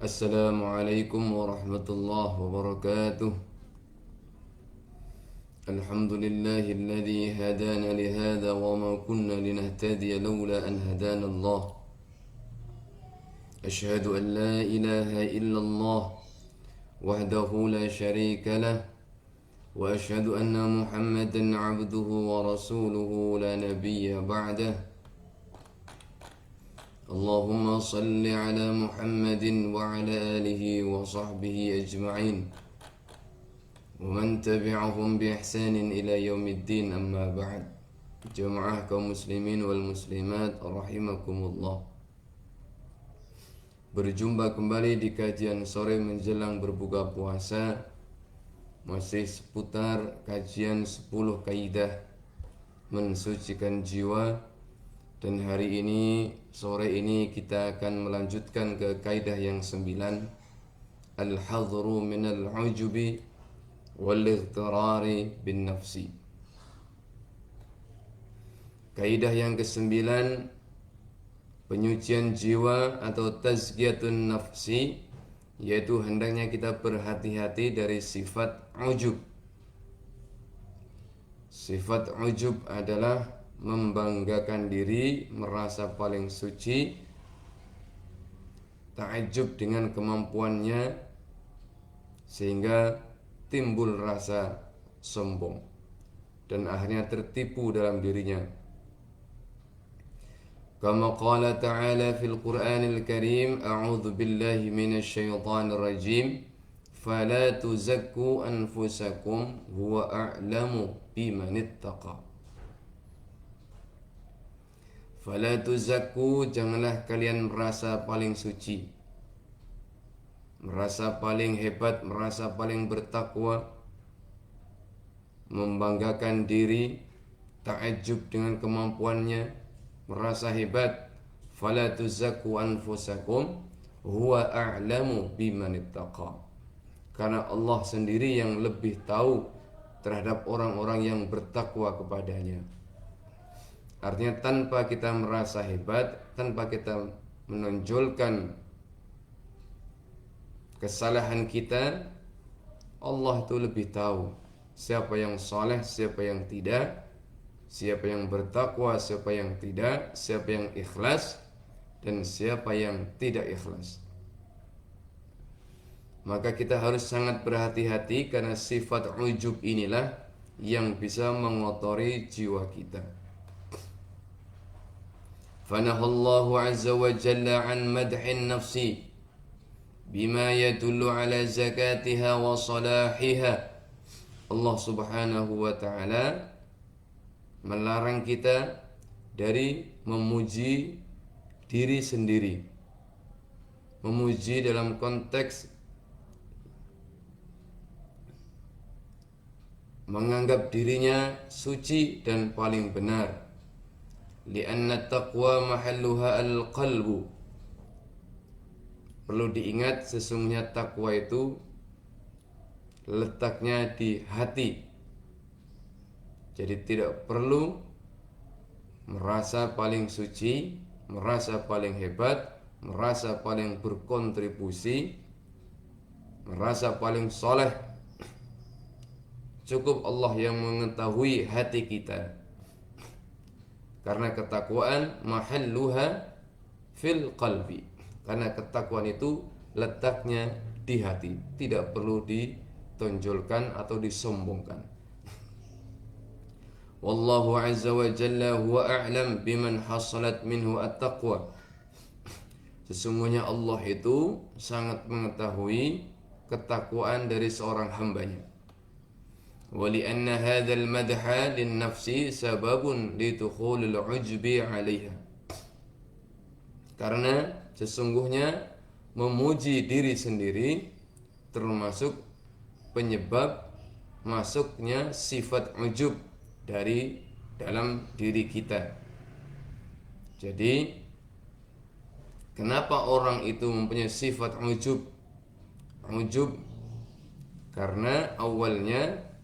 Assalamualaikum warahmatullahi wabarakatuh. Alhamdulillahilladzi hadana lihada wa ma kunna linahtadiya laula an hadana Allah. Ashhadu an la ilaha illallah wahdahu la syarika lah wa ashhadu anna Muhammadan 'abduhu wa rasuluhu la nabiyya ba'dah. Allahumma salli ala Muhammadin wa ala alihi wa sahbihi ajma'in wa man tabi'ahum bi ihsanin ila yaumiddin, amma ba'd. Jamaah kaum muslimin wal muslimat rahimakumullah. Berjumpa kembali di kajian sore menjelang berbuka puasa, masih seputar kajian 10 kaidah mensucikan jiwa. Dan hari ini, sore ini kita akan melanjutkan ke kaidah yang 9, al-hadhru minal ujubi wal-ightirari bin nafsi. Kaidah yang ke-9, penyucian jiwa atau tazkiyatun nafsi, yaitu hendaknya kita berhati-hati dari sifat ujub. Sifat ujub adalah membanggakan diri, merasa paling suci, takjub dengan kemampuannya, sehingga timbul rasa sombong dan akhirnya tertipu dalam dirinya. Kama qala ta'ala fil Qur'anil Karim, a'udzu billahi minasy syaithanir rajim, fala tuzakku anfusakum huwa a'lamu bimanittaqa. Fala tuzakku, janganlah kalian merasa paling suci, merasa paling hebat, merasa paling bertakwa, membanggakan diri, takjub dengan kemampuannya, merasa hebat. Fala tuzakku anfusakum huwa a'lamu bimanittaqa. Karena Allah sendiri yang lebih tahu terhadap orang-orang yang bertakwa kepadanya. Artinya tanpa kita merasa hebat, tanpa kita menonjolkan kesalahan kita, Allah itu lebih tahu siapa yang saleh, siapa yang tidak, siapa yang bertakwa, siapa yang tidak, siapa yang ikhlas, dan siapa yang tidak ikhlas. Maka kita harus sangat berhati-hati karena sifat ujub inilah yang bisa mengotori jiwa kita. Fanahallahu azza wa jalla an madhin nafsi bima yadullu ala zakatiha wa salahiha. Allah subhanahu wa ta'ala melarang kita dari memuji diri sendiri. Memuji dalam konteks menganggap dirinya suci dan paling benar. Lianna taqwa mahalluha al-qalbu. Perlu diingat, sesungguhnya takwa itu letaknya di hati. Jadi tidak perlu merasa paling suci, merasa paling hebat, merasa paling berkontribusi, merasa paling soleh. Cukup Allah yang mengetahui hati kita. Karena ketakwaan mahalluha fil qalbi. Karena ketakwaan itu letaknya di hati, tidak perlu ditonjolkan atau disombongkan. Wallahu azza wa jalla huwa a'lam biman hasalat minhu at-taqwa. Sesungguhnya Allah itu sangat mengetahui ketakwaan dari seorang hambanya. ولأن هذا المدح للنفس سبب لدخول العجب عليها. Karena sesungguhnya memuji diri sendiri termasuk penyebab masuknya sifat ujub dari dalam diri kita. Jadi kenapa orang itu mempunyai sifat ujub? Ujub karena awalnya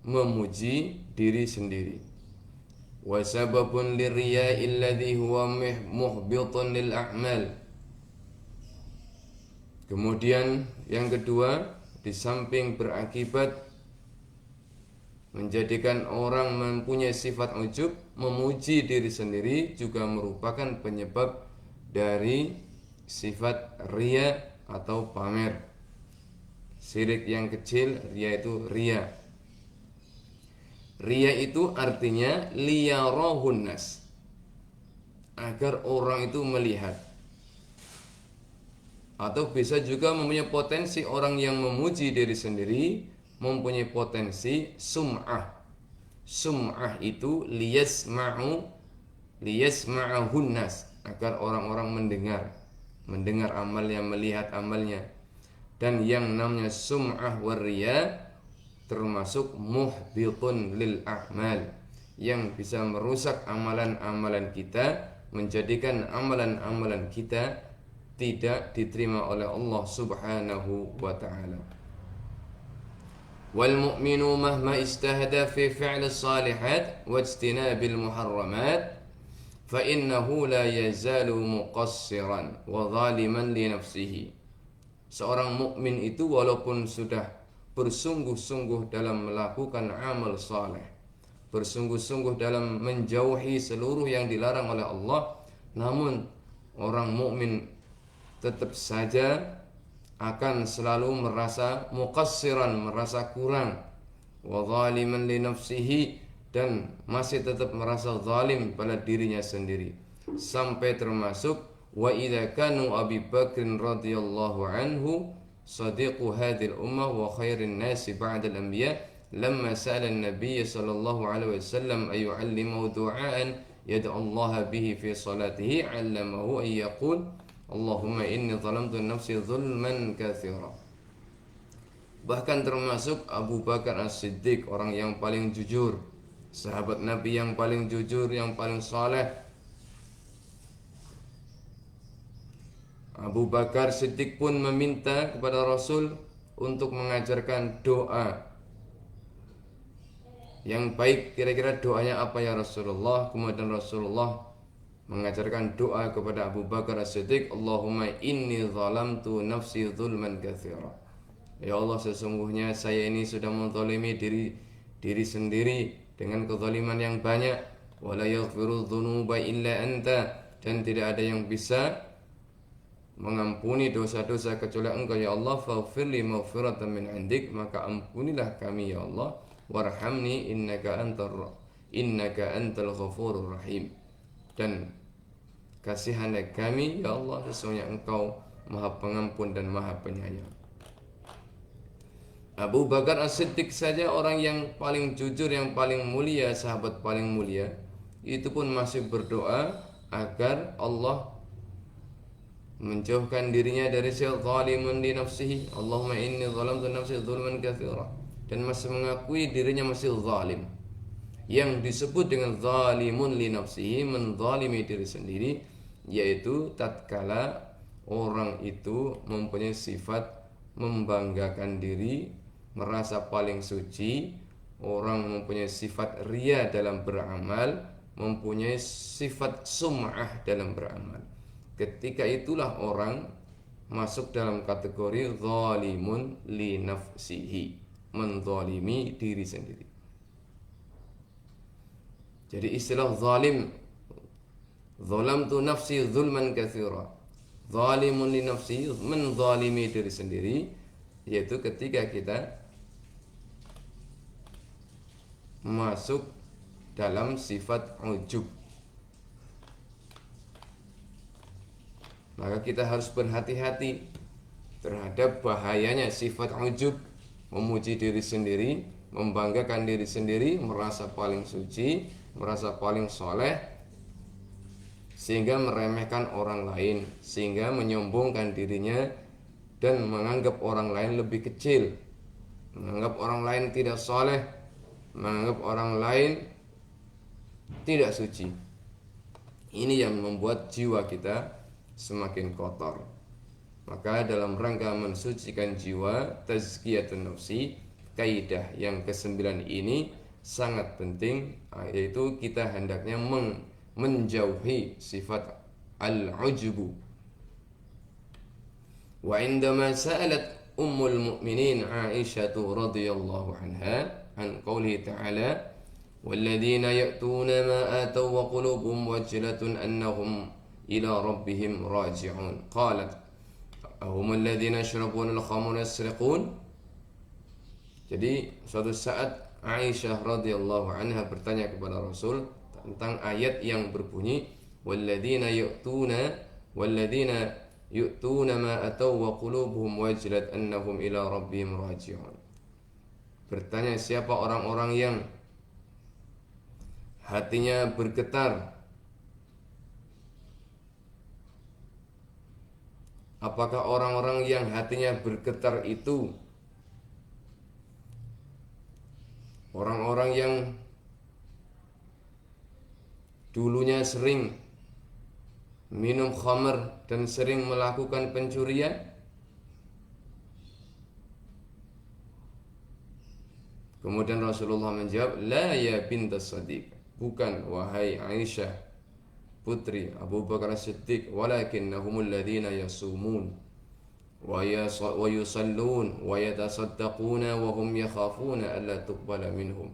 memuji diri sendiri. Wa sababun lirriya'i alladhi huwa muhbitun lil a'mal. Kemudian yang kedua, di samping berakibat menjadikan orang mempunyai sifat ujub, memuji diri sendiri juga merupakan penyebab dari sifat riya atau pamer. Syirik yang kecil, yaitu riya. Riya itu artinya liyarahun nas, agar orang itu melihat. Atau bisa juga mempunyai potensi orang yang memuji diri sendiri mempunyai potensi sum'ah. Sum'ah itu liyasma'ahun nas, agar orang-orang mendengar amalnya, melihat amalnya. Dan yang namanya sum'ah wariya termasuk muhbitun lil a'mal, yang bisa merusak amalan-amalan kita, menjadikan amalan-amalan kita tidak diterima oleh Allah Subhanahu wa ta'ala. Wal mu'minu mahma istahada fi fi'l salihat wa ijtinabil muharramat fa innahu la yazalu muqassiran wa zaliman li nafsihi. Seorang mukmin itu walaupun sudah bersungguh-sungguh dalam melakukan amal saleh, bersungguh-sungguh dalam menjauhi seluruh yang dilarang oleh Allah, namun orang mukmin tetap saja akan selalu merasa muqassiran, merasa kurang, wa zaliman li nafsihi, dan masih tetap merasa zalim pada dirinya sendiri, sampai termasuk wa idza kanu Abi Bakr radhiyallahu anhu sadiqu hadhil ummah wa khairin nasi ba'da al-anbiya lamma sa'ala an-nabiy sallallahu alaihi wasallam ay yu'allimahu du'aan yad'u Allah bihi fi salatihi 'allamahu ay yaqul Allahumma inni zalamtu nafsi zulman katsira. Bahkan termasuk Abu Bakar As-Siddiq, orang yang paling jujur, sahabat Nabi yang paling jujur, yang paling saleh. Abu Bakar Siddiq pun meminta kepada Rasul untuk mengajarkan doa yang baik. Kira-kira doanya apa ya Rasulullah? Kemudian Rasulullah mengajarkan doa kepada Abu Bakar As-Siddiq, Allahumma inni zalamtu nafsi zulman katsira. Ya Allah, sesungguhnya saya ini sudah menzalimi diri sendiri dengan kezaliman yang banyak. Wa la yaghfiru dzunuba illa anta, dan tidak ada yang bisa mengampuni dosa-dosa kecuali Engkau ya Allah. Faghfirli maghfiratan min indik, maka ampunilah kami ya Allah. Warhamni innaka antal ghafurur rahim, dan kasihanlah kami ya Allah, sesungguhnya Engkau Maha Pengampun dan Maha Penyayang. Abu Bakar As-Siddiq saja, orang yang paling jujur, yang paling mulia, sahabat paling mulia, itu pun masih berdoa agar Allah menjauhkan dirinya dari zalimun li nafsihi, Allahumma inni zalamtu nafsi zulman katsira, dan masih mengakui dirinya masih zalim. Yang disebut dengan zalimun li nafsihi, menzalimi diri sendiri, yaitu tatkala orang itu mempunyai sifat membanggakan diri, merasa paling suci, orang mempunyai sifat riya dalam beramal, mempunyai sifat sum'ah dalam beramal. Ketika itulah orang masuk dalam kategori zalimun li nafsihi, menzalimi diri sendiri. Jadi istilah zalim, zalamtu nafsi zulman katsira, zalimun li nafsi, menzalimi diri sendiri, yaitu ketika kita masuk dalam sifat ujub. Maka kita harus berhati-hati terhadap bahayanya sifat ujub, memuji diri sendiri, membanggakan diri sendiri, merasa paling suci, merasa paling soleh, sehingga meremehkan orang lain, sehingga menyombongkan dirinya dan menganggap orang lain lebih kecil, menganggap orang lain tidak soleh, menganggap orang lain tidak suci. Ini yang membuat jiwa kita semakin kotor. Maka dalam rangka mensucikan jiwa, tazkiyatun nafsi, kaidah yang ke-9 ini sangat penting, yaitu kita hendaknya menjauhi sifat al-ujubu. Wa indama sa'alat ummul mu'minin Aisyah radhiyallahu anha an qawlihi ta'ala والذين يأتون ما آتوا وقلوبهم وجلة أنهم إلى ربهم راجعون قالت أهم الذين يشربون الخمر يسرقون. Jadi suatu saat Aisyah radhiyallahu anha bertanya kepada Rasul tentang ayat yang berbunyi walladzina yu'tuna ma ataw wa qulubuhum wajilat annahum ila rabbihim raji'un. Bertanya siapa orang-orang yang hatinya bergetar. Apakah orang-orang yang hatinya bergetar itu orang-orang yang dulunya sering minum khamr dan sering melakukan pencurian? Kemudian Rasulullah menjawab, la ya bintas Shadiq, bukan wahai Aisyah putri Abu Bakar As-Siddiq, walakinnahumul ladzina yasumun wa yusallun wa yatasaddaquna wa hum yakhafuna alla tuqbala minhum.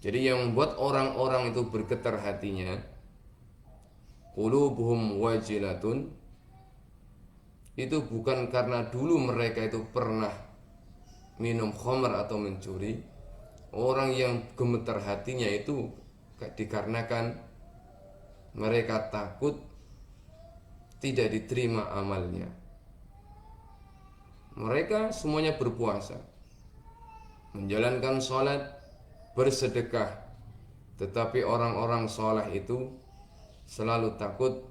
Jadi yang membuat orang-orang itu bergetar hatinya, qulubuhum wajilatun, itu bukan karena dulu mereka itu pernah minum khamr atau mencuri. Orang yang gemetar hatinya itu dikarenakan mereka takut tidak diterima amalnya. Mereka semuanya berpuasa, menjalankan sholat, bersedekah, tetapi orang-orang soleh itu selalu takut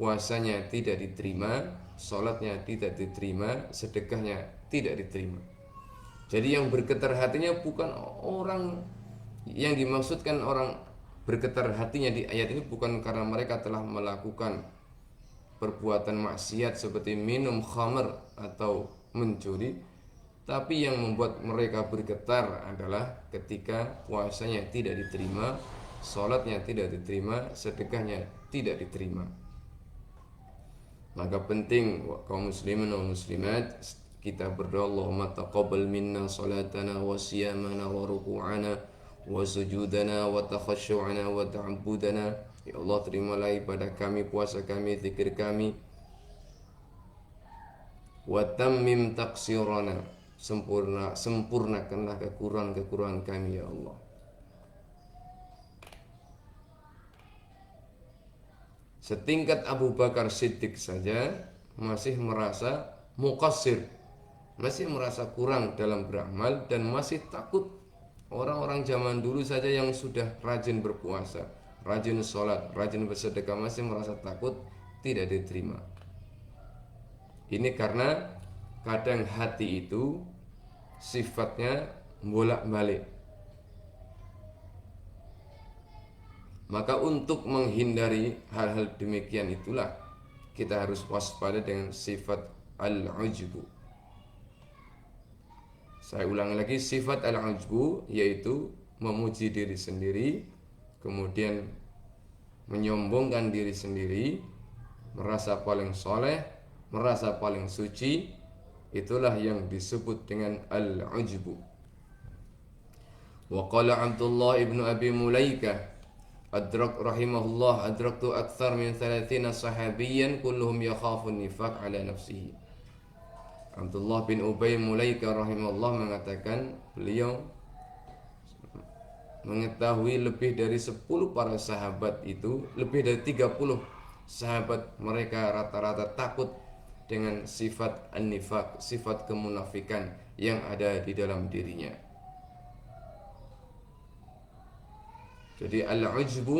puasanya tidak diterima, sholatnya tidak diterima, sedekahnya tidak diterima. Jadi yang bergetar hatinya bukan orang, yang dimaksudkan orang bergetar hatinya di ayat ini bukan karena mereka telah melakukan perbuatan maksiat seperti minum khamr atau mencuri, tapi yang membuat mereka bergetar adalah ketika puasanya tidak diterima, sholatnya tidak diterima, sedekahnya tidak diterima. Maka penting kaum muslimin dan muslimat kita berdoa, Allahumma taqabbal minna salatana wa siyamana wa ruku'ana wa sujudana wa takhasyu'ana wa ta'abbudana. Ya Allah, terimalah ibadah kami, puasa kami, zikir kami. Wa tammim taqsirana, sempurnakanlah kekurangan kami ya Allah. Setingkat Abu Bakar Siddiq saja masih merasa muqassir, masih merasa kurang dalam beramal dan masih takut. Orang-orang zaman dulu saja yang sudah rajin berpuasa, rajin sholat, rajin bersedekah masih merasa takut tidak diterima. Ini karena kadang hati itu sifatnya bolak-balik. Maka untuk menghindari hal-hal demikian itulah kita harus waspada dengan sifat al-ujbu. Saya ulang lagi, sifat al-ujbu yaitu memuji diri sendiri, kemudian menyombongkan diri sendiri, merasa paling soleh, merasa paling suci. Itulah yang disebut dengan al-ujbu. Wa qala Abdullah ibnu Abi Mulaikah rahimahullah, adraktu akthar min 30 sahabiyan kulluhum yakhafun nifaq ala nafsihi. Abdullah bin Ubay Mulaikah rahimahullah mengatakan, beliau mengetahui lebih dari 10 para sahabat itu, lebih dari 30 sahabat mereka rata-rata takut dengan sifat an-nifaq, sifat kemunafikan yang ada di dalam dirinya. Jadi al-ujbu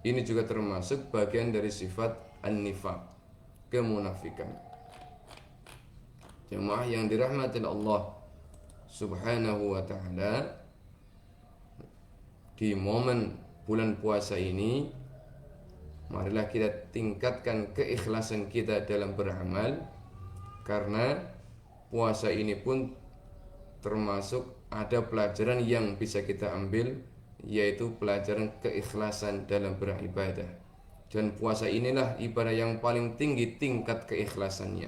ini juga termasuk bagian dari sifat an-nifaq, kemunafikan. Jemaah yang dirahmati Allah Subhanahu wa ta'ala, di momen bulan puasa ini marilah kita tingkatkan keikhlasan kita dalam beramal, karena puasa ini pun termasuk ada pelajaran yang bisa kita ambil, yaitu pelajaran keikhlasan dalam beribadah. Dan puasa inilah ibadah yang paling tinggi tingkat keikhlasannya.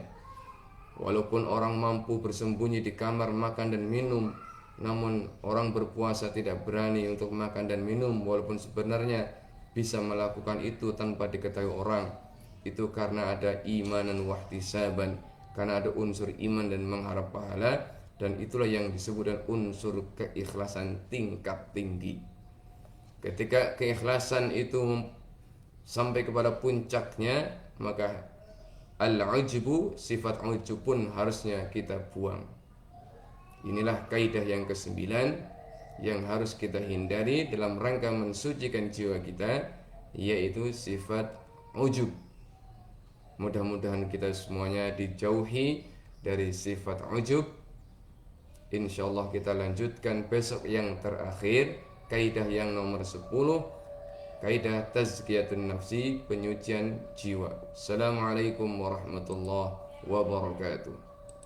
Walaupun orang mampu bersembunyi di kamar makan dan minum, namun orang berpuasa tidak berani untuk makan dan minum, walaupun sebenarnya bisa melakukan itu tanpa diketahui orang. Itu karena ada imanan wahtisaban, karena ada unsur iman dan mengharap pahala. Dan itulah yang disebut dengan unsur keikhlasan tingkat tinggi. Ketika keikhlasan itu sampai kepada puncaknya, maka al-ujbu, sifat ujub pun harusnya kita buang. Inilah kaidah yang kesembilan yang harus kita hindari dalam rangka mensucikan jiwa kita, yaitu sifat ujub. Mudah-mudahan kita semuanya dijauhi dari sifat ujub. Insyaallah kita lanjutkan besok yang terakhir, kaidah yang nomor 10, kaidah tazkiyatun nafsi, penyucian jiwa. Assalamualaikum warahmatullahi wabarakatuh.